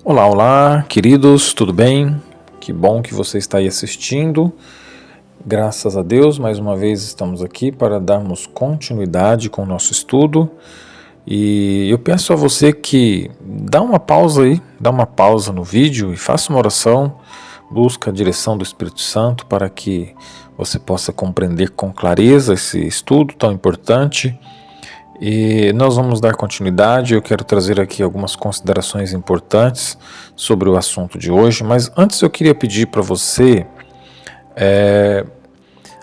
Olá, olá, queridos, tudo bem? Que bom que você está aí assistindo. Graças a Deus, mais uma vez estamos aqui para darmos continuidade com o nosso estudo. E eu peço a você que dá uma pausa aí, dá uma pausa no vídeo e faça uma oração, busca a direção do Espírito Santo para que você possa compreender com clareza esse estudo tão importante. E nós vamos dar continuidade. Eu quero trazer aqui algumas considerações importantes sobre o assunto de hoje, mas antes eu queria pedir para você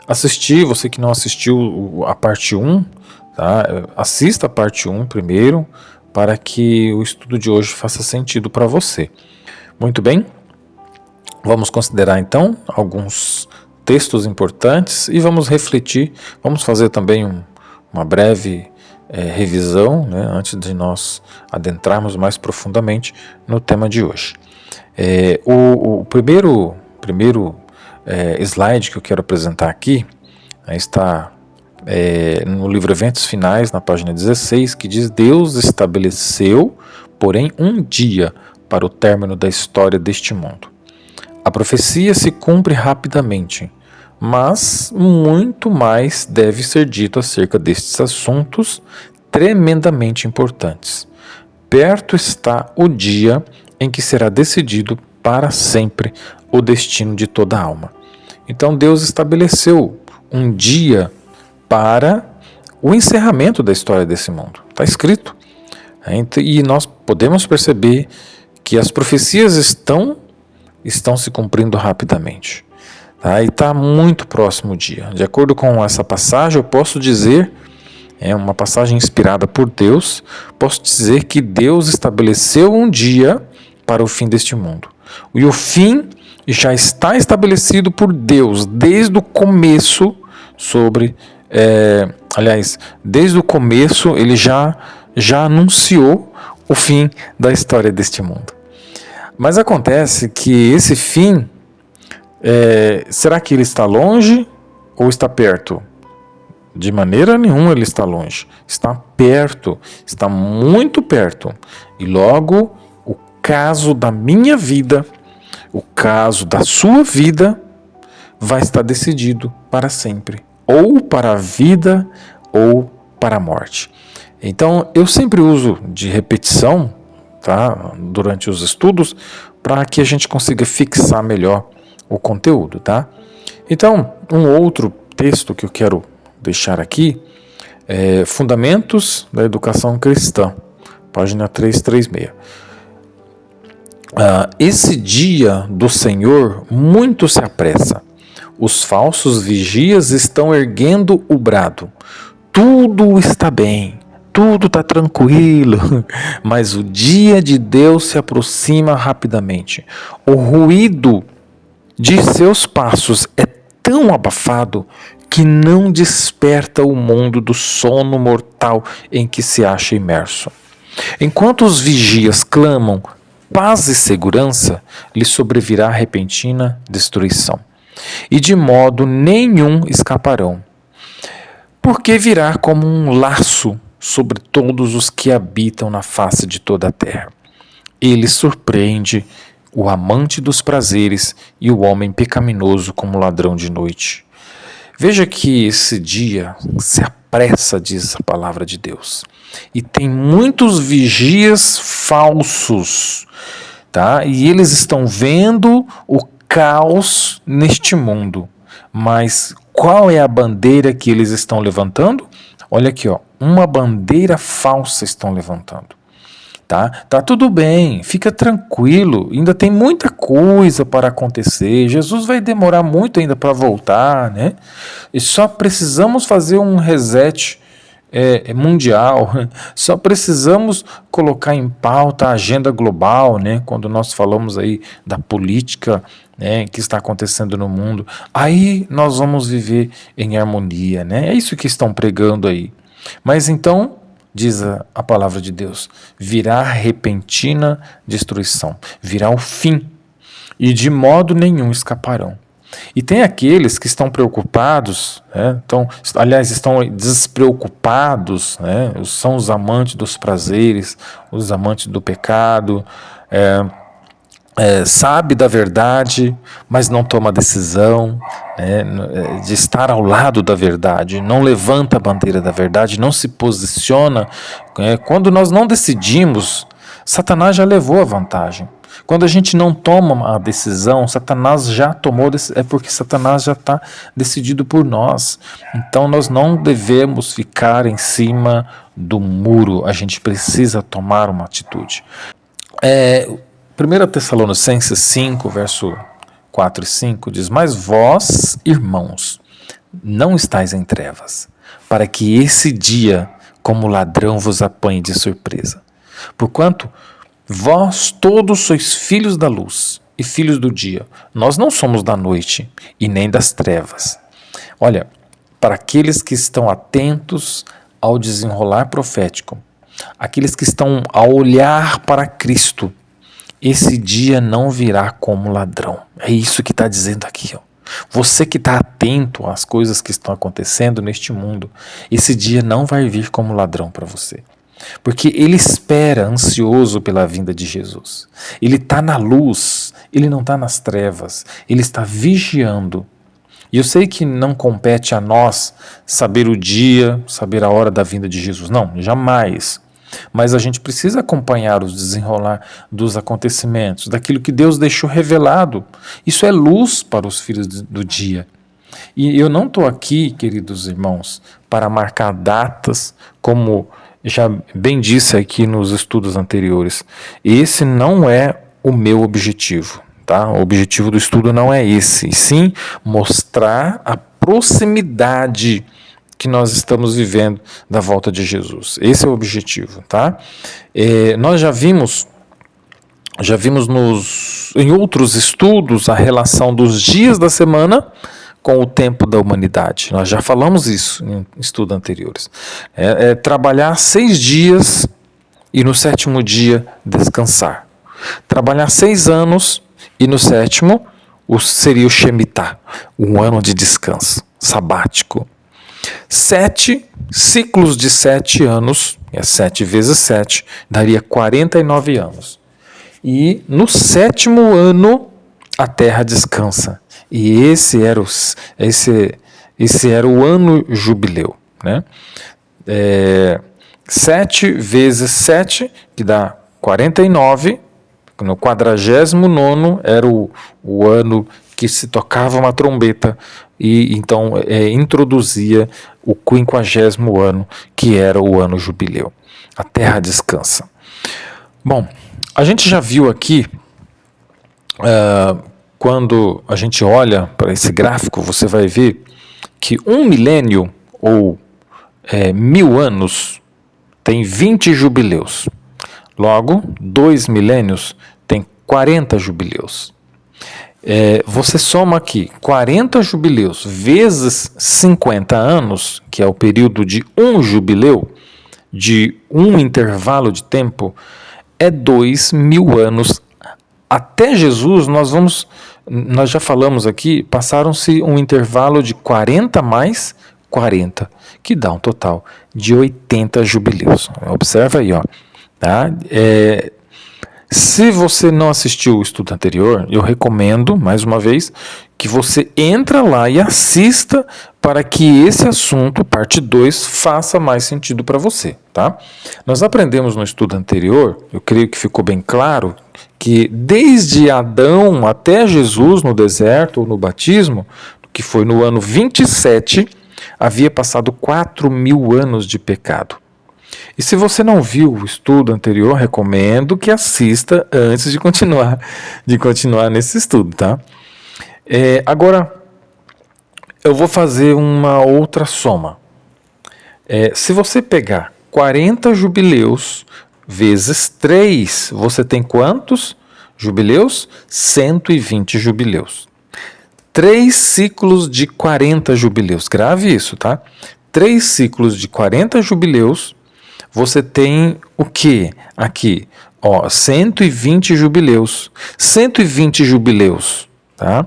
assistir, você que não assistiu a parte 1, tá? Assista a parte 1 primeiro, para que o estudo de hoje faça sentido para você. Muito bem, vamos considerar então alguns textos importantes e vamos refletir, vamos fazer também uma breve revisão, né, antes de nós adentrarmos mais profundamente no tema de hoje. O primeiro slide que eu quero apresentar aqui está no livro Eventos Finais, na página 16, que diz: Deus estabeleceu, porém, um dia para o término da história deste mundo. A profecia se cumpre rapidamente, mas muito mais deve ser dito acerca destes assuntos tremendamente importantes. Perto está o dia em que será decidido para sempre o destino de toda a alma. Então Deus estabeleceu um dia para o encerramento da história desse mundo. Está escrito. E nós podemos perceber que as profecias estão se cumprindo rapidamente. Tá? E está muito próximo o dia. De acordo com essa passagem, eu posso dizer, é uma passagem inspirada por Deus, posso dizer que Deus estabeleceu um dia para o fim deste mundo. E o fim já está estabelecido por Deus desde o começo desde o começo ele já anunciou o fim da história deste mundo. Mas acontece que esse fim, será que ele está longe ou está perto? De maneira nenhuma ele está longe. Está perto, está muito perto. E logo, o caso da minha vida, o caso da sua vida, vai estar decidido para sempre. Ou para a vida, ou para a morte. Então, eu sempre uso de repetição, tá, durante os estudos, para que a gente consiga fixar melhor o conteúdo, tá? Então, um outro texto que eu quero deixar aqui é Fundamentos da Educação Cristã, página 336. Esse dia do Senhor muito se apressa. Os falsos vigias estão erguendo o brado. Tudo está bem. Tudo está tranquilo, mas o dia de Deus se aproxima rapidamente. O ruído de seus passos é tão abafado que não desperta o mundo do sono mortal em que se acha imerso. Enquanto os vigias clamam paz e segurança, lhe sobrevirá repentina destruição. E de modo nenhum escaparão, porque virá como um laço sobre todos os que habitam na face de toda a terra. Ele surpreende o amante dos prazeres e o homem pecaminoso como ladrão de noite. Veja que esse dia se apressa, diz a palavra de Deus. E tem muitos vigias falsos, tá? E eles estão vendo o caos neste mundo. Mas qual é a bandeira que eles estão levantando? Olha aqui, ó, uma bandeira falsa estão levantando. Tá tudo bem, fica tranquilo, ainda tem muita coisa para acontecer, Jesus vai demorar muito ainda para voltar, né? E só precisamos fazer um reset mundial, só precisamos colocar em pauta a agenda global, né? Quando nós falamos aí da política, né, que está acontecendo no mundo, aí nós vamos viver em harmonia, né? É isso que estão pregando aí. Mas então, diz a palavra de Deus, virá repentina destruição, virá o fim, e de modo nenhum escaparão. E tem aqueles que estão preocupados, né, estão despreocupados, né, são os amantes dos prazeres, os amantes do pecado, sabe da verdade, mas não toma decisão, de estar ao lado da verdade, não levanta a bandeira da verdade, não se posiciona. Quando nós não decidimos, Satanás já levou a vantagem. Quando a gente não toma a decisão, Satanás já tomou, é porque Satanás já está decidido por nós. Então nós não devemos ficar em cima do muro, a gente precisa tomar uma atitude. 1 Tessalonicenses 5, verso 4 e 5 diz: Mas vós, irmãos, não estáis em trevas, para que esse dia, como ladrão, vos apanhe de surpresa. Porquanto vós todos sois filhos da luz e filhos do dia. Nós não somos da noite e nem das trevas. Olha, para aqueles que estão atentos ao desenrolar profético, aqueles que estão a olhar para Cristo, esse dia não virá como ladrão. É isso que está dizendo aqui. Você que está atento às coisas que estão acontecendo neste mundo, esse dia não vai vir como ladrão para você. Porque ele espera, ansioso pela vinda de Jesus. Ele está na luz, ele não está nas trevas, ele está vigiando. E eu sei que não compete a nós saber o dia, saber a hora da vinda de Jesus. Não, jamais. Mas a gente precisa acompanhar os desenrolar dos acontecimentos, daquilo que Deus deixou revelado. Isso é luz para os filhos do dia. E eu não estou aqui, queridos irmãos, para marcar datas, como já bem disse aqui nos estudos anteriores. Esse não é o meu objetivo, tá? O objetivo do estudo não é esse, e sim mostrar a proximidade que nós estamos vivendo da volta de Jesus. Esse é o objetivo, tá? Nós já vimos em outros estudos a relação dos dias da semana com o tempo da humanidade. Nós já falamos isso em estudos anteriores. Trabalhar 6 dias e no 7º dia descansar. Trabalhar 6 anos e no 7º seria o Shemitah, um ano de descanso, sabático. 7 ciclos de 7 anos, 7 vezes 7, daria 49 anos. E no 7º ano a terra descansa. E esse era o ano jubileu, né? 7 vezes 7, que dá 49. No 49º era o ano que se tocava uma trombeta e então introduzia o 50º ano, que era o ano jubileu. A terra descansa. Bom, a gente já viu aqui, quando a gente olha para esse gráfico, você vai ver que 1 milênio ou 1000 anos tem 20 jubileus. Logo, 2 milênios tem 40 jubileus. Você soma aqui 40 jubileus vezes 50 anos, que é o período de um jubileu, de um intervalo de tempo, é 2000 anos. Até Jesus, nós já falamos aqui, passaram-se um intervalo de 40 mais 40, que dá um total de 80 jubileus. Observa aí, ó. Tá? Se você não assistiu o estudo anterior, eu recomendo, mais uma vez, que você entra lá e assista para que esse assunto, parte 2, faça mais sentido para você. Tá? Nós aprendemos no estudo anterior, eu creio que ficou bem claro, que desde Adão até Jesus no deserto ou no batismo, que foi no ano 27, havia passado 4.000 anos de pecado. E se você não viu o estudo anterior, recomendo que assista antes de continuar nesse estudo, tá? Agora, eu vou fazer uma outra soma. Se você pegar 40 jubileus vezes 3, você tem quantos jubileus? 120 jubileus. 3 ciclos de 40 jubileus. Grave isso, tá? 3 ciclos de 40 jubileus. Você tem o que aqui? 120 jubileus. 120 jubileus. Tá?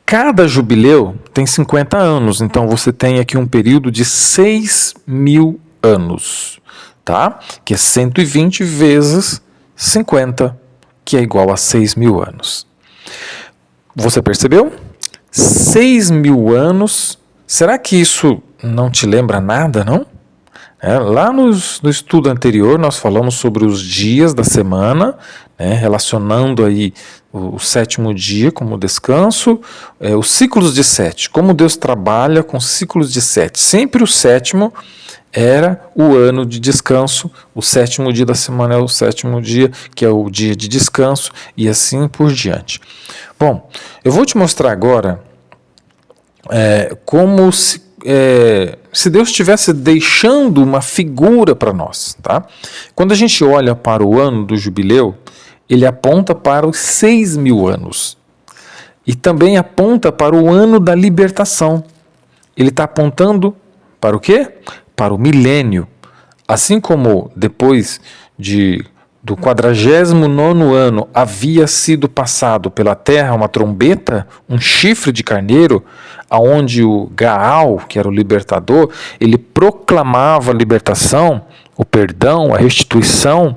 Cada jubileu tem 50 anos. Então você tem aqui um período de 6.000 anos. Tá? Que é 120 vezes 50, que é igual a 6.000 anos. Você percebeu? 6.000 anos. Será que isso não te lembra nada, não? Lá no estudo anterior nós falamos sobre os dias da semana, relacionando aí o sétimo dia como descanso, os ciclos de 7, como Deus trabalha com ciclos de 7. Sempre o sétimo era o ano de descanso, o sétimo dia da semana é o sétimo dia, que é o dia de descanso, e assim por diante. Bom, eu vou te mostrar agora como se Deus estivesse deixando uma figura para nós. Tá? Quando a gente olha para o ano do jubileu, ele aponta para os 6.000 anos. E também aponta para o ano da libertação. Ele está apontando para o quê? Para o milênio. Assim como depois do 49º ano havia sido passado pela terra uma trombeta, um chifre de carneiro, aonde o Gaal, que era o libertador, ele proclamava a libertação, o perdão, a restituição.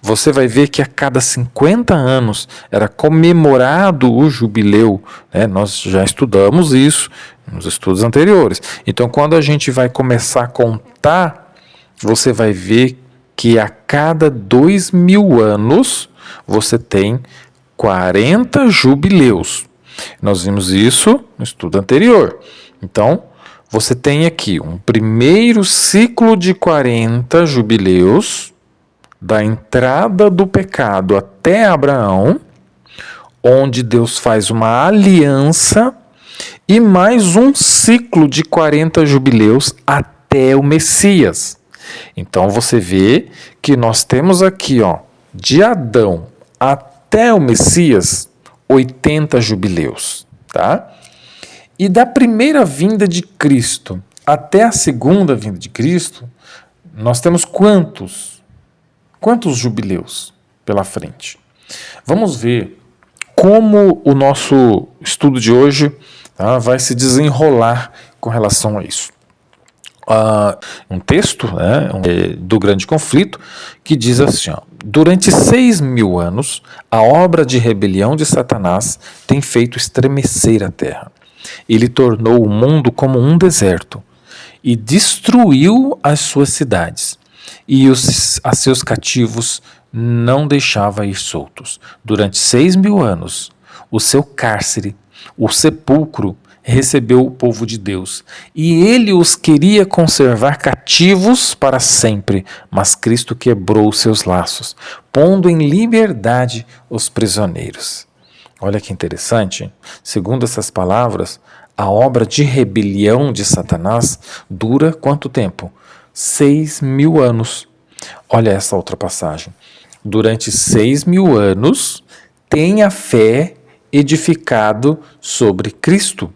Você vai ver que a cada 50 anos era comemorado o jubileu. Nós já estudamos isso nos estudos anteriores. Então, quando a gente vai começar a contar, você vai ver que a cada 2.000 anos você tem 40 jubileus. Nós vimos isso no estudo anterior. Então, você tem aqui um primeiro ciclo de 40 jubileus, da entrada do pecado até Abraão, onde Deus faz uma aliança, e mais um ciclo de 40 jubileus até o Messias. Então você vê que nós temos aqui, de Adão até o Messias, 80 jubileus, tá? E da primeira vinda de Cristo até a segunda vinda de Cristo, nós temos quantos jubileus pela frente? Vamos ver como o nosso estudo de hoje vai se desenrolar com relação a isso. Um texto do Grande Conflito que diz assim: durante 6.000 anos, a obra de rebelião de Satanás tem feito estremecer a terra. Ele tornou o mundo como um deserto e destruiu as suas cidades, e a seus cativos não deixava ir soltos. Durante 6.000 anos, o seu cárcere, o sepulcro, recebeu o povo de Deus, e ele os queria conservar cativos para sempre, mas Cristo quebrou os seus laços, pondo em liberdade os prisioneiros. Olha que interessante, segundo essas palavras, a obra de rebelião de Satanás dura quanto tempo? 6.000 anos. Olha essa outra passagem. Durante 6.000 anos, tem a fé edificado sobre Cristo.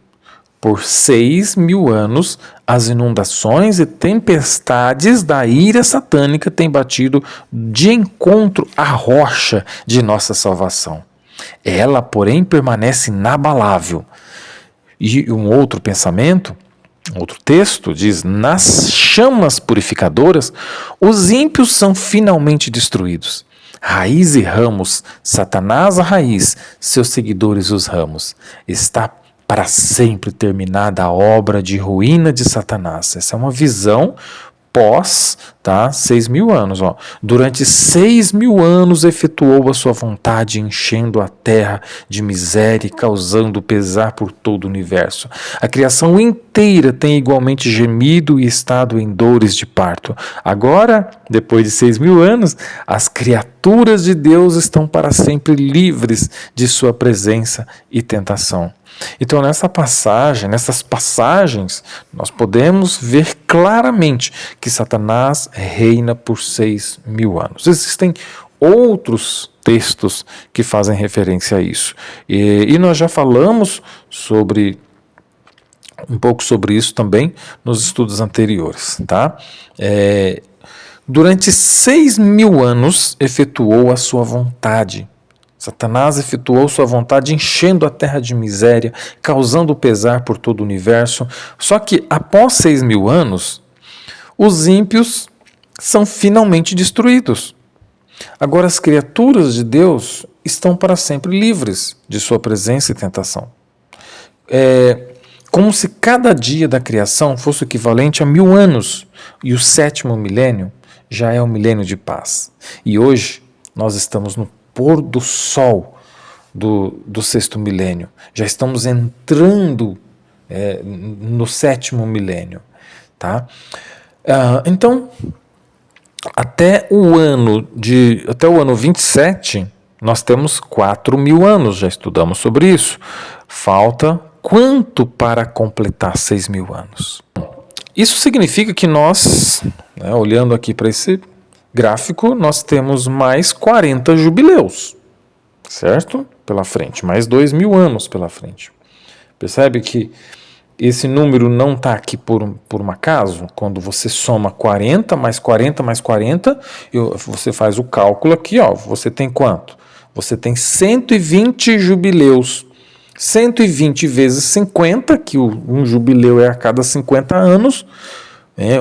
Por 6.000 anos, as inundações e tempestades da ira satânica têm batido de encontro à rocha de nossa salvação. Ela, porém, permanece inabalável. E um outro pensamento, outro texto, diz: nas chamas purificadoras, os ímpios são finalmente destruídos. Raiz e ramos, Satanás a raiz, seus seguidores os ramos. Está para sempre terminada a obra de ruína de Satanás. Essa é uma visão pós 6.000 anos. Durante 6.000 anos efetuou a sua vontade, enchendo a terra de miséria e causando pesar por todo o universo. A criação inteira tem igualmente gemido e estado em dores de parto. Agora, depois de 6.000 anos, as criaturas de Deus estão para sempre livres de sua presença e tentação. Então, nessas passagens, nós podemos ver claramente que Satanás reina por 6.000 anos. Existem outros textos que fazem referência a isso. E nós já falamos um pouco sobre isso também nos estudos anteriores. Tá? Durante 6.000 anos, efetuou a sua vontade. Satanás efetuou sua vontade, enchendo a terra de miséria, causando pesar por todo o universo. Só que após 6.000 anos, os ímpios são finalmente destruídos. Agora, as criaturas de Deus estão para sempre livres de sua presença e tentação. Como se cada dia da criação fosse equivalente a 1000 anos, e o 7º milênio já é o milênio de paz. E hoje nós estamos no pôr do sol do 6º milênio. Já estamos entrando no 7º milênio. Tá? Então, até o ano 27, nós temos 4.000 anos, já estudamos sobre isso. Falta quanto para completar 6.000 anos? Isso significa que nós, olhando aqui para esse gráfico, nós temos mais 40 jubileus, certo? Pela frente, mais 2.000 anos pela frente. Percebe que esse número não está aqui por um acaso? Quando você soma 40 mais 40 mais 40, você faz o cálculo aqui, você tem quanto? Você tem 120 jubileus. 120 vezes 50, que um jubileu é a cada 50 anos,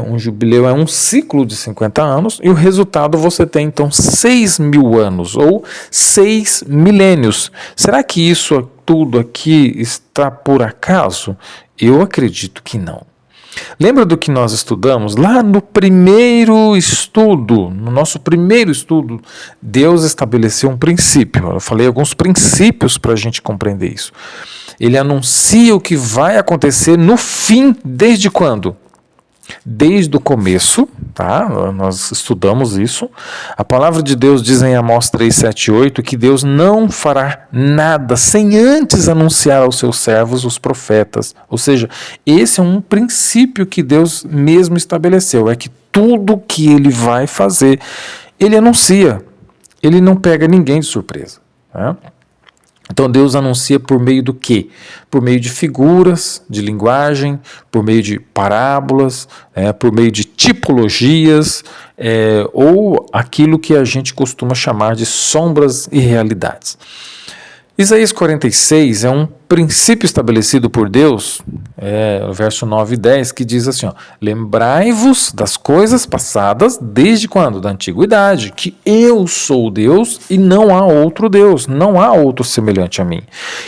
um jubileu é um ciclo de 50 anos, e o resultado você tem então 6.000 anos, ou 6 milênios. Será que isso tudo aqui está por acaso? Eu acredito que não. Lembra do que nós estudamos lá no primeiro estudo? No nosso primeiro estudo, Deus estabeleceu um princípio. Eu falei alguns princípios para a gente compreender isso. Ele anuncia o que vai acontecer no fim, desde quando? Desde o começo, tá? Nós estudamos isso. A palavra de Deus diz em Amós 3, 7 e 8 que Deus não fará nada sem antes anunciar aos seus servos, os profetas. Ou seja, esse é um princípio que Deus mesmo estabeleceu, é que tudo que ele vai fazer, ele anuncia. Ele não pega ninguém de surpresa. Tá? Então Deus anuncia por meio do quê? Por meio de figuras, de linguagem, por meio de parábolas, por meio de tipologias, ou aquilo que a gente costuma chamar de sombras e realidades. Isaías 46 é um princípio estabelecido por Deus, o verso 9 e 10, que diz assim, lembrai-vos das coisas passadas desde quando? Da antiguidade, que eu sou Deus e não há outro Deus, não há outro semelhante a mim,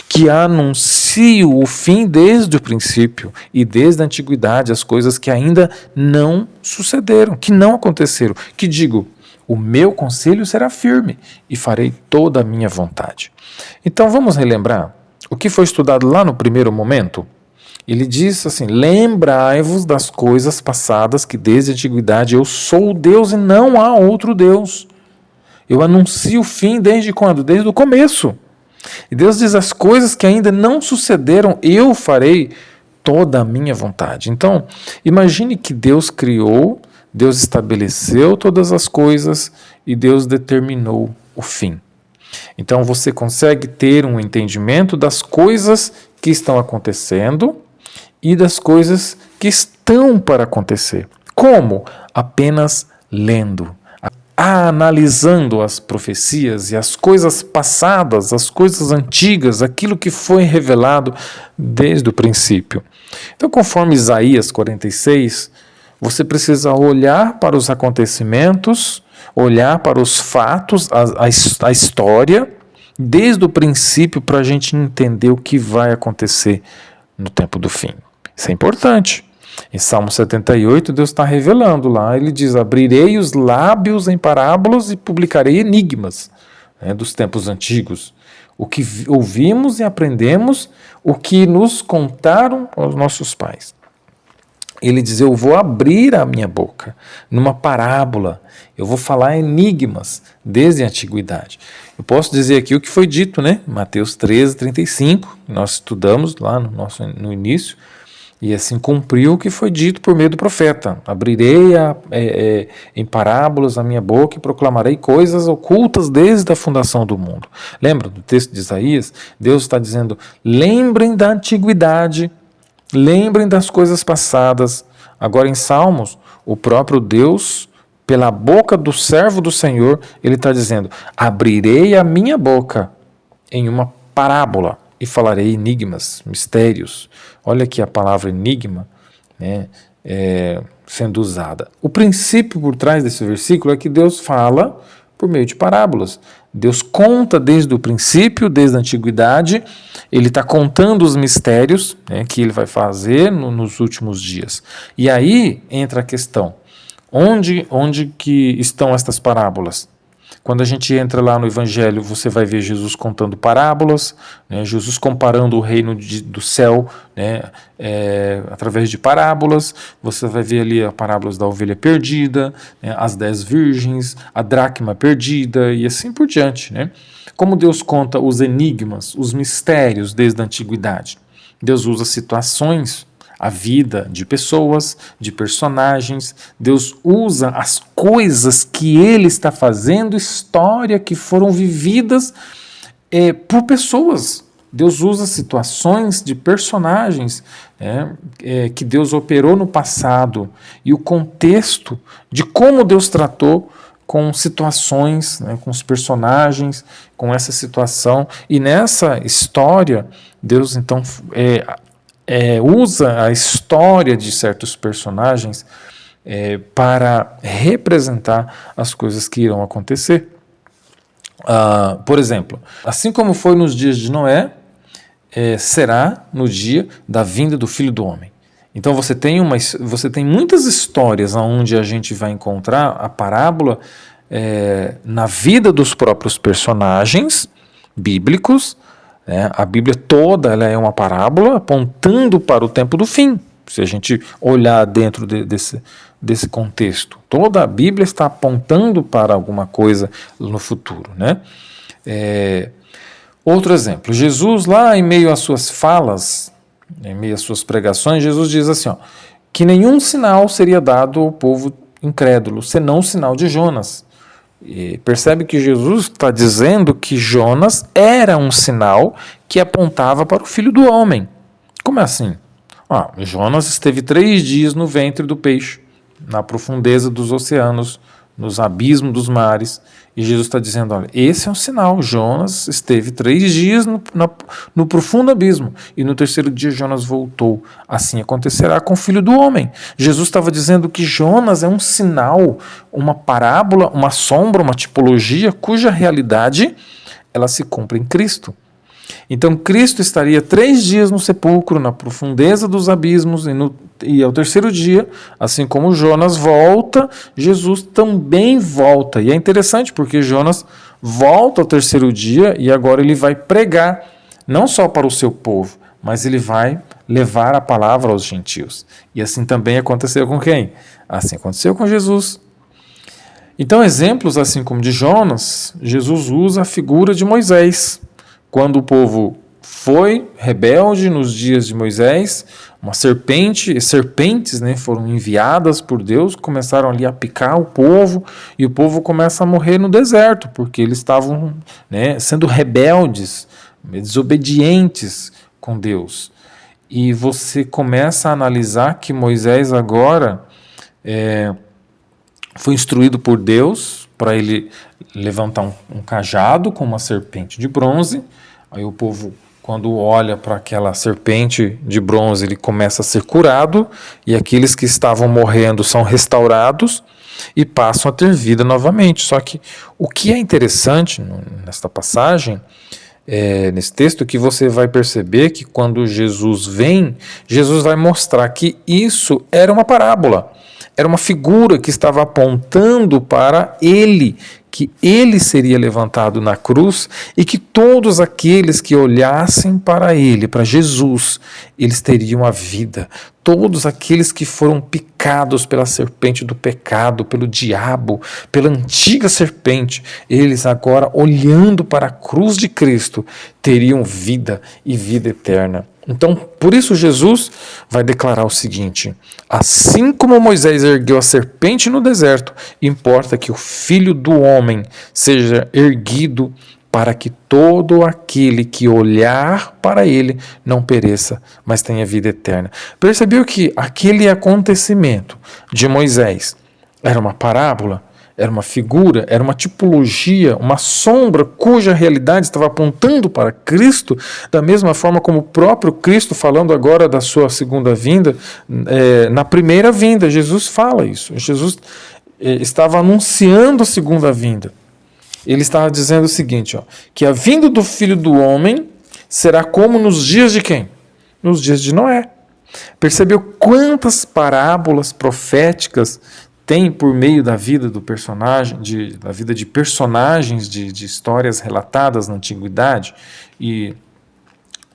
que anuncio o fim desde o princípio e desde a antiguidade as coisas que ainda não sucederam, que não aconteceram, que digo, o meu conselho será firme e farei toda a minha vontade. Então vamos relembrar o que foi estudado lá no primeiro momento? Ele diz assim, lembrai-vos das coisas passadas que desde a antiguidade eu sou Deus e não há outro Deus. Eu anuncio o fim desde quando? Desde o começo. E Deus diz, as coisas que ainda não sucederam, eu farei toda a minha vontade. Então, imagine que Deus criou, Deus estabeleceu todas as coisas e Deus determinou o fim. Então você consegue ter um entendimento das coisas que estão acontecendo e das coisas que estão para acontecer. Como? Apenas lendo, analisando as profecias e as coisas passadas, as coisas antigas, aquilo que foi revelado desde o princípio. Então, conforme Isaías 46, você precisa olhar para os acontecimentos, olhar para os fatos, a história, desde o princípio, para a gente entender o que vai acontecer no tempo do fim. Isso é importante. Em Salmo 78, Deus está revelando lá, ele diz, abrirei os lábios em parábolas e publicarei enigmas dos tempos antigos. O que ouvimos e aprendemos, o que nos contaram os nossos pais. Ele diz, eu vou abrir a minha boca numa parábola, eu vou falar enigmas desde a antiguidade. Eu posso dizer aqui o que foi dito, Mateus 13, 35, nós estudamos lá no início, e assim cumpriu o que foi dito por meio do profeta. Abrirei em parábolas a minha boca e proclamarei coisas ocultas desde a fundação do mundo. Lembra do texto de Isaías? Deus está dizendo, lembrem da antiguidade, lembrem das coisas passadas. Agora em Salmos, o próprio Deus, pela boca do servo do Senhor, ele está dizendo, abrirei a minha boca em uma parábola e falarei enigmas, mistérios. Olha aqui a palavra enigma sendo usada. O princípio por trás desse versículo é que Deus fala por meio de parábolas. Deus conta desde o princípio, desde a antiguidade, ele está contando os mistérios, né, que ele vai fazer nos últimos dias. E aí entra a questão, onde que estão estas parábolas? Quando a gente entra lá no Evangelho, você vai ver Jesus contando parábolas, né, Jesus comparando o reino do céu, né, através de parábolas. Você vai ver ali as parábolas da ovelha perdida, né, as 10 virgens, a dracma perdida e assim por diante. Né? Como Deus conta os enigmas, os mistérios desde a antiguidade. Deus usa situações, a vida de pessoas, de personagens. Deus usa as coisas que ele está fazendo, história que foram vividas por pessoas. Deus usa situações de personagens que Deus operou no passado e o contexto de como Deus tratou com situações, né, com os personagens, com essa situação. E nessa história, Deus então usa a história de certos personagens para representar as coisas que irão acontecer. Por exemplo, assim como foi nos dias de Noé, será no dia da vinda do Filho do Homem. Então você tem muitas histórias onde a gente vai encontrar a parábola na vida dos próprios personagens bíblicos. A Bíblia toda ela é uma parábola apontando para o tempo do fim. Se a gente olhar dentro desse contexto, toda a Bíblia está apontando para alguma coisa no futuro. Né? Outro exemplo, Jesus lá em meio às suas falas, em meio às suas pregações, Jesus diz assim, que nenhum sinal seria dado ao povo incrédulo, senão o sinal de Jonas. E percebe que Jesus está dizendo que Jonas era um sinal que apontava para o Filho do Homem. Como é assim? Jonas esteve 3 dias no ventre do peixe, na profundeza dos oceanos, nos abismos dos mares. E Jesus está dizendo, olha, esse é um sinal. Jonas esteve 3 dias no profundo abismo. E no 3º dia Jonas voltou. Assim acontecerá com o Filho do Homem. Jesus estava dizendo que Jonas é um sinal, uma parábola, uma sombra, uma tipologia, cuja realidade ela se cumpre em Cristo. Então Cristo estaria 3 dias no sepulcro, na profundeza dos abismos, e ao 3º dia, assim como Jonas volta, Jesus também volta. E é interessante porque Jonas volta ao 3º dia e agora ele vai pregar, não só para o seu povo, mas ele vai levar a palavra aos gentios. E assim também aconteceu com quem? Assim aconteceu com Jesus. Então, exemplos assim como de Jonas, Jesus usa a figura de Moisés. Quando o povo foi rebelde nos dias de Moisés, serpentes, né, foram enviadas por Deus, começaram ali a picar o povo, e o povo começa a morrer no deserto, porque eles estavam, né, sendo rebeldes, desobedientes com Deus. E você começa a analisar que Moisés agora foi instruído por Deus para ele levantar um cajado com uma serpente de bronze. Aí o povo, quando olha para aquela serpente de bronze, ele começa a ser curado, e aqueles que estavam morrendo são restaurados e passam a ter vida novamente. Só que o que é interessante nesta passagem, nesse texto, que você vai perceber que quando Jesus vem, Jesus vai mostrar que isso era uma parábola. Era uma figura que estava apontando para ele, que ele seria levantado na cruz e que todos aqueles que olhassem para ele, para Jesus, eles teriam a vida. Todos aqueles que foram picados pela serpente do pecado, pelo diabo, pela antiga serpente, eles agora, olhando para a cruz de Cristo, teriam vida e vida eterna. Então, por isso Jesus vai declarar o seguinte: assim como Moisés ergueu a serpente no deserto, importa que o Filho do Homem seja erguido, para que todo aquele que olhar para ele não pereça, mas tenha vida eterna. Percebeu que aquele acontecimento de Moisés era uma parábola? Era uma figura, era uma tipologia, uma sombra cuja realidade estava apontando para Cristo, da mesma forma como o próprio Cristo, falando agora da sua segunda vinda, na primeira vinda, Jesus fala isso. Jesus estava anunciando a segunda vinda. ele estava dizendo o seguinte, ó, que a vinda do Filho do Homem será como nos dias de quem? Nos dias de Noé. Percebeu quantas parábolas proféticas tem por meio da vida do personagem, da vida de personagens de histórias relatadas na antiguidade e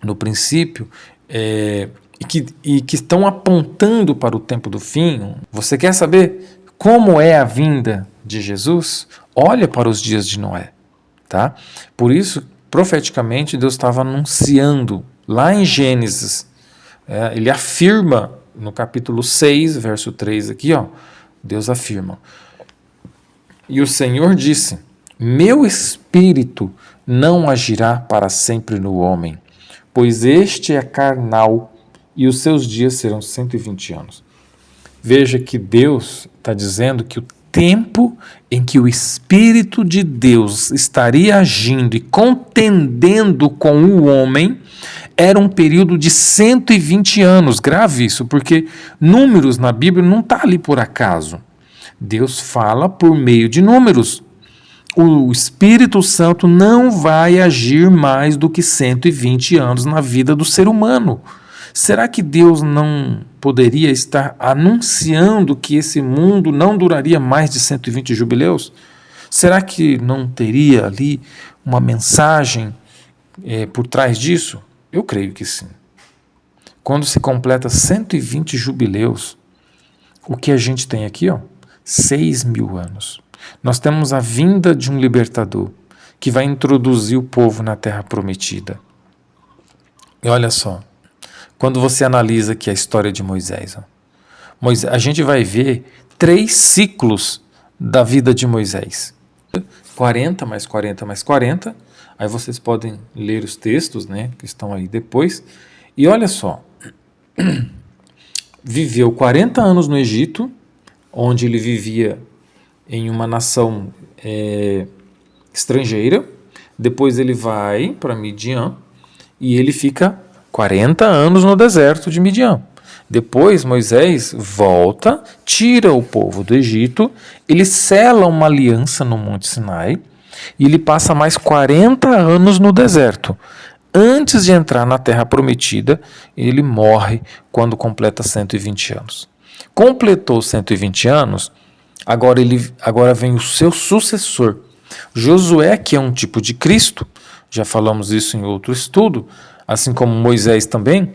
no princípio, e que estão apontando para o tempo do fim. Você quer saber como é a vinda de Jesus? Olha para os dias de Noé. Tá? Por isso, profeticamente, Deus estava anunciando lá em Gênesis. Ele afirma no capítulo 6, verso 3 aqui, ó, Deus afirma: e o Senhor disse, meu espírito não agirá para sempre no homem, pois este é carnal e os seus dias serão 120 anos. Veja que Deus está dizendo que o tempo em que o Espírito de Deus estaria agindo e contendendo com o homem era um período de 120 anos. Grave isso, porque números na Bíblia não está ali por acaso. Deus fala por meio de números. O Espírito Santo não vai agir mais do que 120 anos na vida do ser humano. Será que Deus não poderia estar anunciando que esse mundo não duraria mais de 120 jubileus? Será que não teria ali uma mensagem por trás disso? Eu creio que sim. Quando se completa 120 jubileus, o que a gente tem aqui? 6.000 anos. Nós temos a vinda de um libertador que vai introduzir o povo na terra prometida. E olha só, quando você analisa aqui a história de Moisés, a gente vai ver 3 ciclos da vida de Moisés. 40 mais 40 mais 40. Aí vocês podem ler os textos, né, que estão aí depois. E olha só, viveu 40 anos no Egito, onde ele vivia em uma nação estrangeira. Depois ele vai para Midian e ele fica 40 anos no deserto de Midian. Depois Moisés volta, tira o povo do Egito, ele sela uma aliança no Monte Sinai e ele passa mais 40 anos no deserto. Antes de entrar na Terra Prometida, ele morre quando completa 120 anos. Completou 120 anos, agora vem o seu sucessor, Josué, que é um tipo de Cristo, já falamos isso em outro estudo, assim como Moisés também,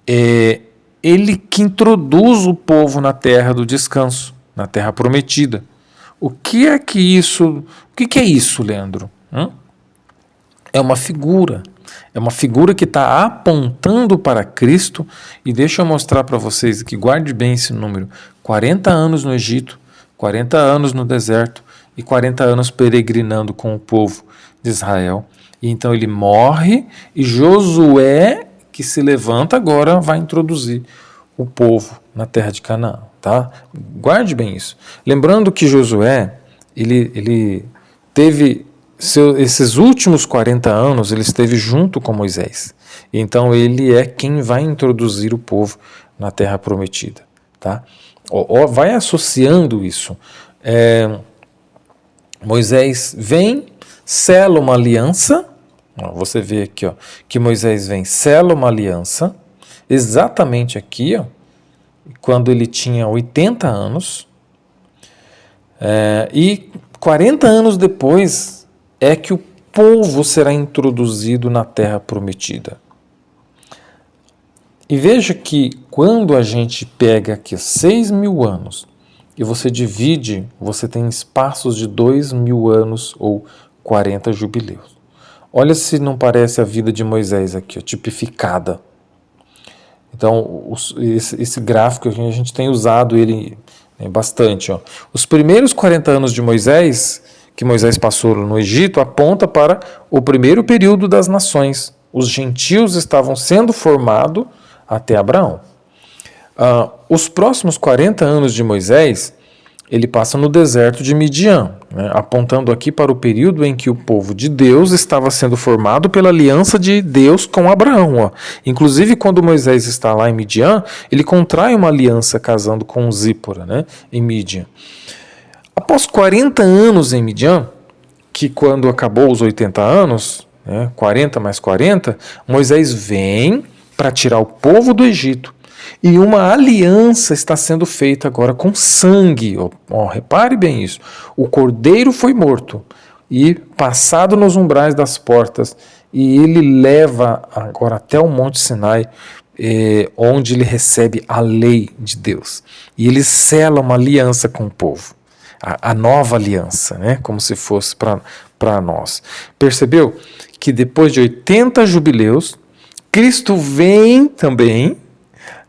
ele que introduz o povo na terra do descanso, na terra prometida. O que é isso, Leandro? É uma figura que está apontando para Cristo, e deixa eu mostrar para vocês aqui, guarde bem esse número, 40 anos no Egito, 40 anos no deserto e 40 anos peregrinando com o povo de Israel. E então ele morre e Josué, que se levanta agora, vai introduzir o povo na terra de Canaã. Tá? Guarde bem isso. Lembrando que Josué, ele teve esses últimos 40 anos, ele esteve junto com Moisés. Então ele é quem vai introduzir o povo na terra prometida. Tá? Vai associando isso. Moisés vem, sela uma aliança. Você vê aqui, que Moisés vem, sela uma aliança, exatamente aqui, quando ele tinha 80 anos. E 40 anos depois é que o povo será introduzido na terra prometida. E veja que quando a gente pega aqui 6.000 anos e você divide, você tem espaços de 2.000 anos ou 40 jubileus. Olha se não parece a vida de Moisés aqui, tipificada. Então, esse gráfico aqui, a gente tem usado ele bastante. Os primeiros 40 anos de Moisés, que Moisés passou no Egito, aponta para o primeiro período das nações. Os gentios estavam sendo formados até Abraão. Os próximos 40 anos de Moisés, ele passa no deserto de Midian, apontando aqui para o período em que o povo de Deus estava sendo formado pela aliança de Deus com Abraão. Inclusive, quando Moisés está lá em Midian, ele contrai uma aliança casando com Zípora, em Midian. Após 40 anos em Midian, que quando acabou os 80 anos, 40 mais 40, Moisés vem para tirar o povo do Egito. E uma aliança está sendo feita agora com sangue. Repare bem isso. O cordeiro foi morto e passado nos umbrais das portas, e ele leva agora até o Monte Sinai, onde ele recebe a lei de Deus. E ele sela uma aliança com o povo. A nova aliança, como se fosse para nós. Percebeu que depois de 80 jubileus, Cristo vem também,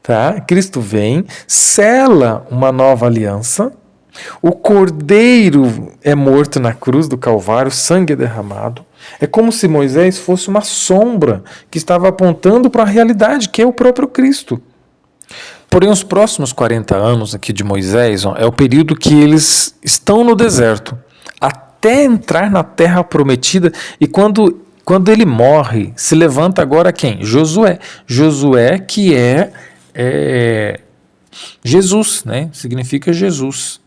tá? Cristo vem, sela uma nova aliança, o cordeiro é morto na cruz do Calvário, sangue é derramado. É como se Moisés fosse uma sombra que estava apontando para a realidade, que é o próprio Cristo. Porém, os próximos 40 anos aqui de Moisés é o período que eles estão no deserto, até entrar na terra prometida. E quando ele morre, se levanta agora quem? Josué. Josué, que é Jesus, significa Jesus.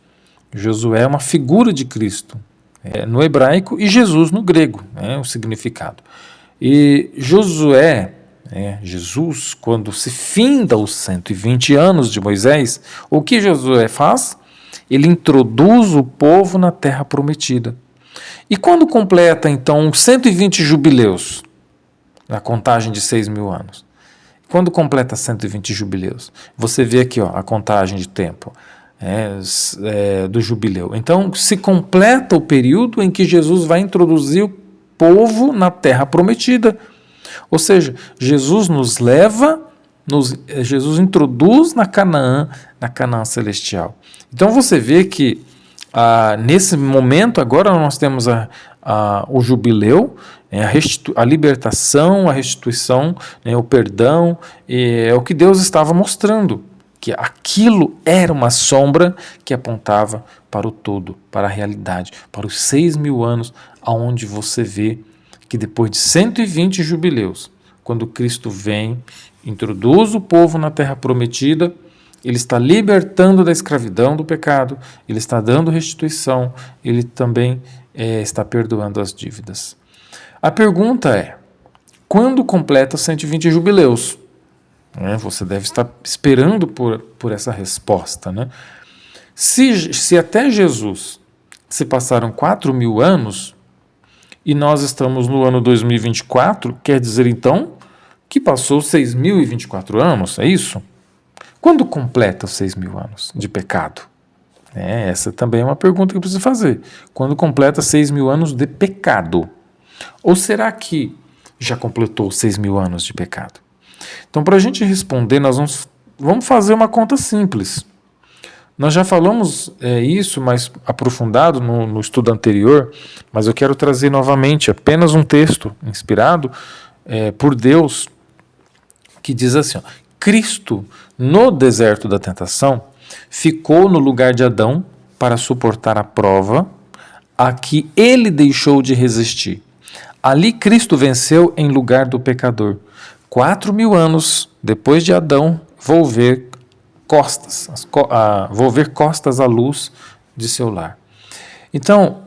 Josué é uma figura de Cristo no hebraico e Jesus no grego, o significado. E Josué, Jesus, quando se finda os 120 anos de Moisés, o que Josué faz? Ele introduz o povo na terra prometida. E quando completa, então, 120 jubileus, na contagem de 6.000 anos, quando completa 120 jubileus, você vê aqui a contagem de tempo do jubileu. Então, se completa o período em que Jesus vai introduzir o povo na terra prometida. Ou seja, Jesus nos leva, Jesus introduz na Canaã celestial. Então você vê que nesse momento agora nós temos o jubileu, a libertação, a restituição, o perdão, é o que Deus estava mostrando, que aquilo era uma sombra que apontava para o todo, para a realidade, para os 6.000 anos, aonde você vê que depois de 120 jubileus, quando Cristo vem, introduz o povo na terra prometida, ele está libertando da escravidão do pecado, ele está dando restituição, ele também está perdoando as dívidas. A pergunta é, quando completa 120 jubileus? Você deve estar esperando por essa resposta. Se até Jesus se passaram 4.000 anos, e nós estamos no ano 2024, quer dizer então que passou 6.024 anos, é isso? Quando completa os 6.000 anos de pecado? Essa também é uma pergunta que eu preciso fazer. Quando completa 6.000 anos de pecado? Ou será que já completou 6.000 anos de pecado? Então, para a gente responder, nós vamos fazer uma conta simples. Nós já falamos isso mais aprofundado no estudo anterior, mas eu quero trazer novamente apenas um texto inspirado por Deus, que diz assim, Cristo, no deserto da tentação, ficou no lugar de Adão para suportar a prova a que ele deixou de resistir. Ali Cristo venceu em lugar do pecador. 4.000 anos depois de Adão volver costas à luz de seu lar. Então,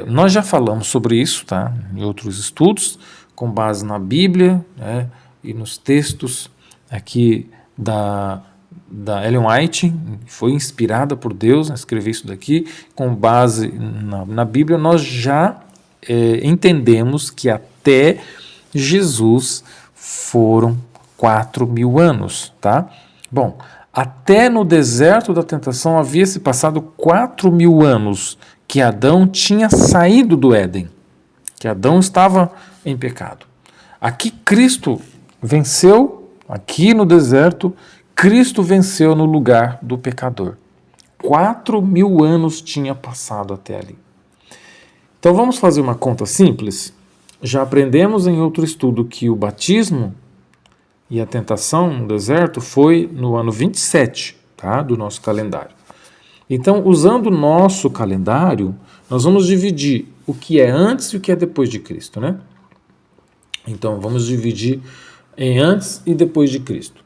nós já falamos sobre isso, tá? Em outros estudos, com base na Bíblia, e nos textos aqui da Ellen White, foi inspirada por Deus a escrever isso daqui, com base na Bíblia, nós já entendemos que até Jesus foram 4.000 anos, tá? Bom, até no deserto da tentação havia se passado 4.000 anos que Adão tinha saído do Éden, que Adão estava em pecado. Aqui Cristo venceu, aqui no deserto, Cristo venceu no lugar do pecador. 4.000 anos tinha passado até ali. Então vamos fazer uma conta simples. Já aprendemos em outro estudo que o batismo e a tentação no deserto foi no ano 27, tá, do nosso calendário. Então, usando o nosso calendário, nós vamos dividir o que é antes e o que é depois de Cristo, né? Então, vamos dividir em antes e depois de Cristo.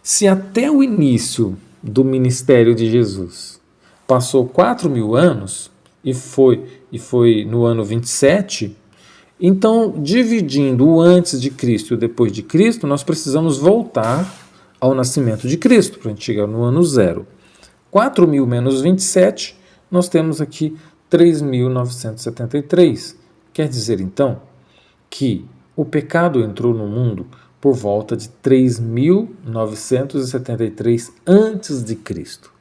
Se até o início do ministério de Jesus passou 4.000 anos, e foi no ano 27, então, dividindo o antes de Cristo e o depois de Cristo, nós precisamos voltar ao nascimento de Cristo, para a gente chegar no ano 0. 4.000 menos 27, nós temos aqui 3.973. Quer dizer, então, que o pecado entrou no mundo por volta de 3.973 antes de Cristo.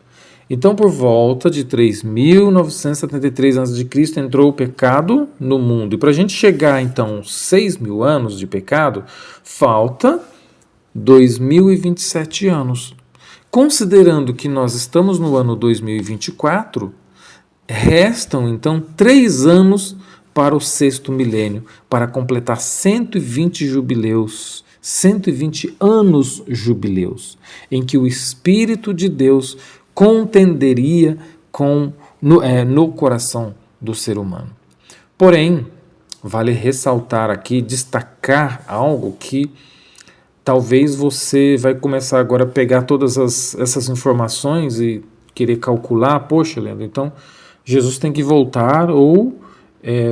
Então, por volta de 3.973 a.C., entrou o pecado no mundo. E para a gente chegar, então, 6.000 anos de pecado, falta 2.027 anos. Considerando que nós estamos no ano 2024, restam, então, 3 anos para o 6º milênio, para completar 120 jubileus, 120 anos jubileus, em que o Espírito de Deus contenderia no coração do ser humano. Porém, vale ressaltar aqui, destacar algo que talvez você vai começar agora a pegar todas essas informações e querer calcular, poxa, Leandro, então Jesus tem que voltar ou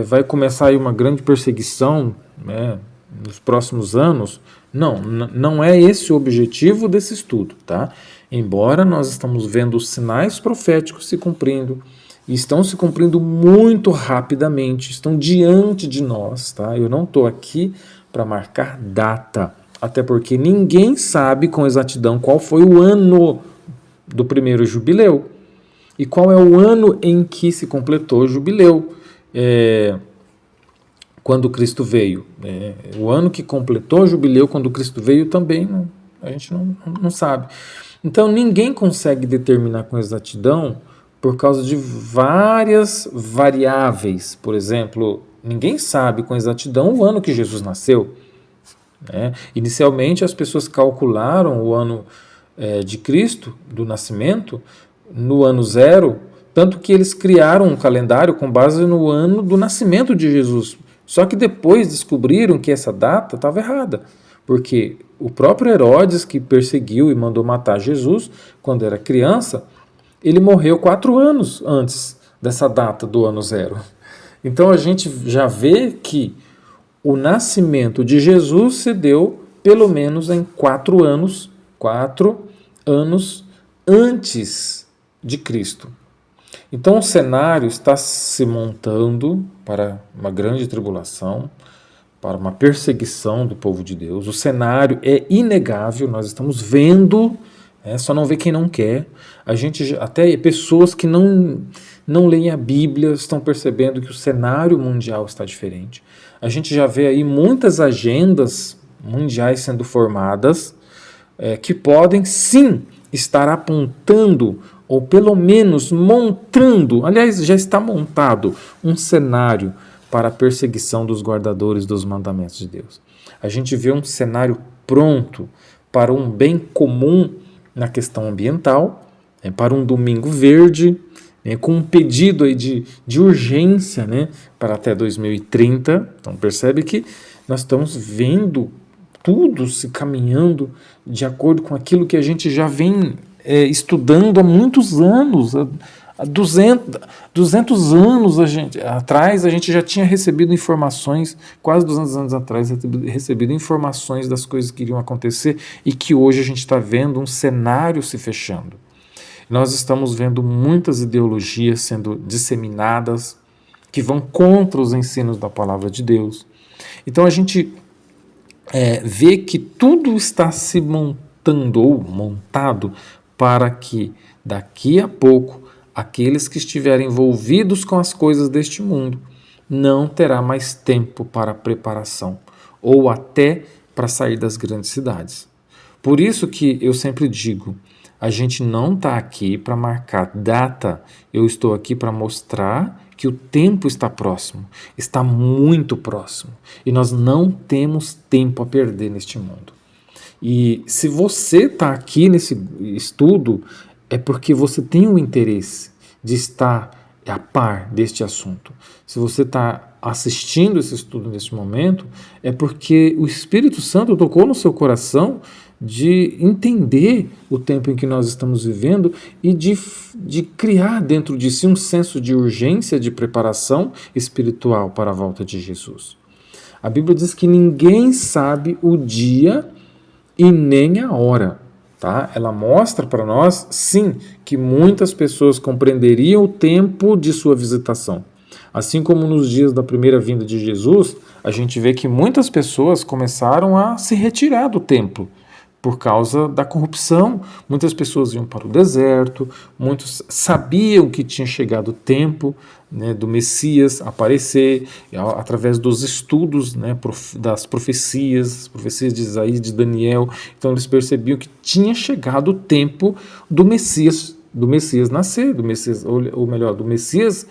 vai começar aí uma grande perseguição, né, nos próximos anos. Não é esse o objetivo desse estudo, tá? Embora nós estamos vendo os sinais proféticos se cumprindo, e estão se cumprindo muito rapidamente, estão diante de nós, tá? Eu não estou aqui para marcar data, até porque ninguém sabe com exatidão qual foi o ano do primeiro jubileu e qual é o ano em que se completou o jubileu. Quando Cristo veio. O ano que completou o jubileu, quando Cristo veio, também a gente não sabe. Então, ninguém consegue determinar com exatidão por causa de várias variáveis. Por exemplo, ninguém sabe com exatidão o ano que Jesus nasceu. Inicialmente, as pessoas calcularam o ano de Cristo, do nascimento, no ano 0, tanto que eles criaram um calendário com base no ano do nascimento de Jesus. Só que depois descobriram que essa data estava errada, porque o próprio Herodes, que perseguiu e mandou matar Jesus quando era criança, ele morreu 4 anos antes dessa data do ano 0. Então a gente já vê que o nascimento de Jesus se deu pelo menos em 4 anos antes de Cristo. Então o cenário está se montando para uma grande tribulação, para uma perseguição do povo de Deus. O cenário é inegável, nós estamos vendo, só não vê quem não quer. A gente, até pessoas que não leem a Bíblia estão percebendo que o cenário mundial está diferente. A gente já vê aí muitas agendas mundiais sendo formadas, que podem sim estar apontando ou pelo menos montando, aliás, já está montado um cenário para a perseguição dos guardadores dos mandamentos de Deus. A gente vê um cenário pronto para um bem comum na questão ambiental, para um domingo verde, com um pedido aí de urgência, para até 2030. Então percebe que nós estamos vendo tudo se caminhando de acordo com aquilo que a gente já vem estudando há muitos anos. Há 200 anos atrás a gente já tinha recebido informações, quase 200 anos atrás, recebido informações das coisas que iriam acontecer e que hoje a gente está vendo um cenário se fechando. Nós estamos vendo muitas ideologias sendo disseminadas que vão contra os ensinos da palavra de Deus. Então a gente vê que tudo está se montando ou montado para que daqui a pouco aqueles que estiverem envolvidos com as coisas deste mundo não terá mais tempo para preparação ou até para sair das grandes cidades. Por isso que eu sempre digo, a gente não está aqui para marcar data, eu estou aqui para mostrar que o tempo está próximo, está muito próximo, e nós não temos tempo a perder neste mundo. E se você está aqui nesse estudo, é porque você tem o interesse de estar a par deste assunto. Se você está assistindo esse estudo neste momento, é porque o Espírito Santo tocou no seu coração de entender o tempo em que nós estamos vivendo e de criar dentro de si um senso de urgência, de preparação espiritual para a volta de Jesus. A Bíblia diz que ninguém sabe o dia e nem a hora. Tá? Ela mostra para nós, sim, que muitas pessoas compreenderiam o tempo de sua visitação. Assim como nos dias da primeira vinda de Jesus, a gente vê que muitas pessoas começaram a se retirar do templo por causa da corrupção. Muitas pessoas iam para o deserto, muitos sabiam que tinha chegado o tempo, né, do Messias aparecer, através dos estudos, né, das profecias de Isaías, de Daniel. Então eles percebiam que tinha chegado o tempo do Messias nascer, do Messias, ou melhor, do Messias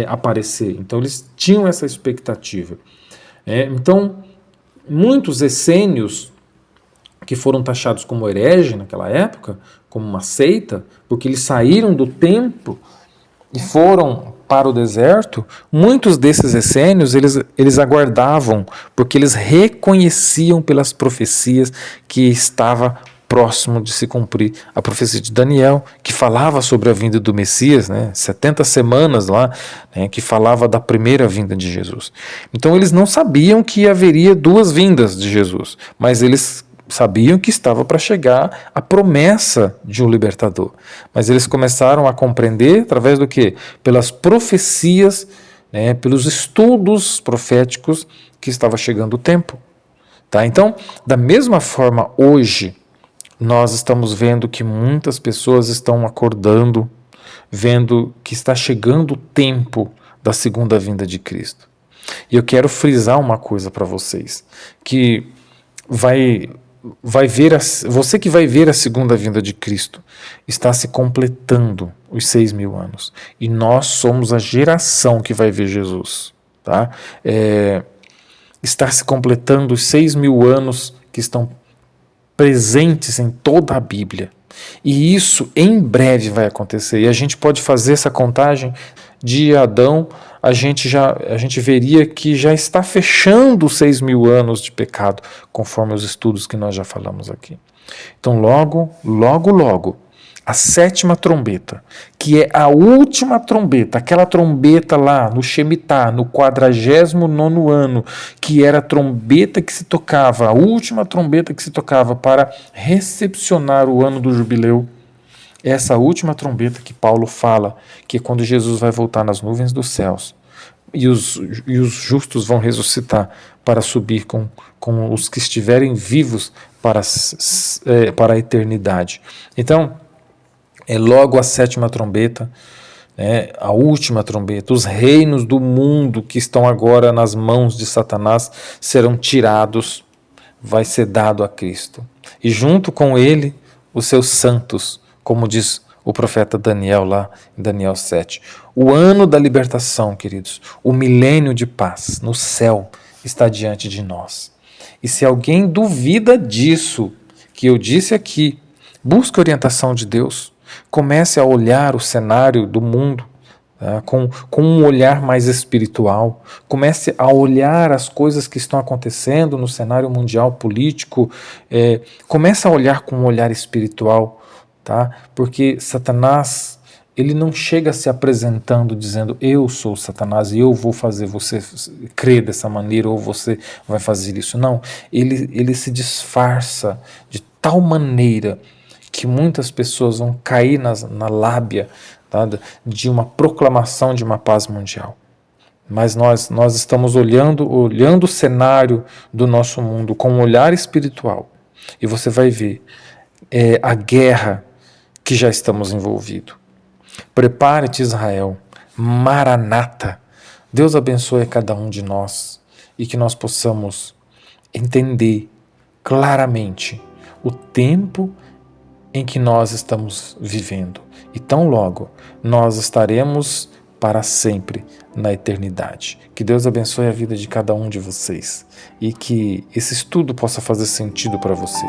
aparecer. Então eles tinham essa expectativa. Então, muitos essênios que foram taxados como herege naquela época, como uma seita, porque eles saíram do templo e foram para o deserto, muitos desses essênios, eles aguardavam, porque eles reconheciam pelas profecias que estava próximo de se cumprir a profecia de Daniel, que falava sobre a vinda do Messias, né, 70 semanas lá, né, que falava da primeira vinda de Jesus. Então eles não sabiam que haveria duas vindas de Jesus, mas eles sabiam que estava para chegar a promessa de um libertador. Mas eles começaram a compreender através do quê? Pelas profecias, né, pelos estudos proféticos que estava chegando o tempo. Tá? Então, da mesma forma, hoje, nós estamos vendo que muitas pessoas estão acordando, vendo que está chegando o tempo da segunda vinda de Cristo. E eu quero frisar uma coisa para vocês, que você que vai ver a segunda vinda de Cristo, está se completando os 6.000 anos. E nós somos a geração que vai ver Jesus. Tá? Está se completando os 6.000 anos que estão presentes em toda a Bíblia. E isso em breve vai acontecer. E a gente pode fazer essa contagem de Adão, a gente veria que já está fechando os 6.000 anos de pecado, conforme os estudos que nós já falamos aqui. Então logo, a sétima trombeta, que é a última trombeta, aquela trombeta lá no Shemitah, no 49º ano, que era a trombeta que se tocava, a última trombeta que se tocava para recepcionar o ano do jubileu. Essa última trombeta que Paulo fala, que é quando Jesus vai voltar nas nuvens dos céus, e os justos vão ressuscitar para subir com os que estiverem vivos para a eternidade. Então, é logo a sétima trombeta, a última trombeta. Os reinos do mundo que estão agora nas mãos de Satanás serão tirados, vai ser dado a Cristo. E junto com ele, os seus santos, como diz o profeta Daniel lá em Daniel 7. O ano da libertação, queridos, o milênio de paz no céu está diante de nós. E se alguém duvida disso, que eu disse aqui, busque a orientação de Deus. Comece a olhar o cenário do mundo, tá, com um olhar mais espiritual. Comece a olhar as coisas que estão acontecendo no cenário mundial político. Comece a olhar com um olhar espiritual, tá? Porque Satanás, ele não chega se apresentando dizendo: eu sou Satanás e eu vou fazer você crer dessa maneira, ou você vai fazer isso. Não, ele se disfarça de tal maneira que muitas pessoas vão cair na lábia, tá, de uma proclamação de uma paz mundial. Mas nós estamos olhando o cenário do nosso mundo com um olhar espiritual. E você vai ver a guerra que já estamos envolvidos. Prepare-te, Israel, Maranata. Deus abençoe a cada um de nós e que nós possamos entender claramente o tempo em que nós estamos vivendo. E tão logo nós estaremos para sempre na eternidade. Que Deus abençoe a vida de cada um de vocês e que esse estudo possa fazer sentido para você.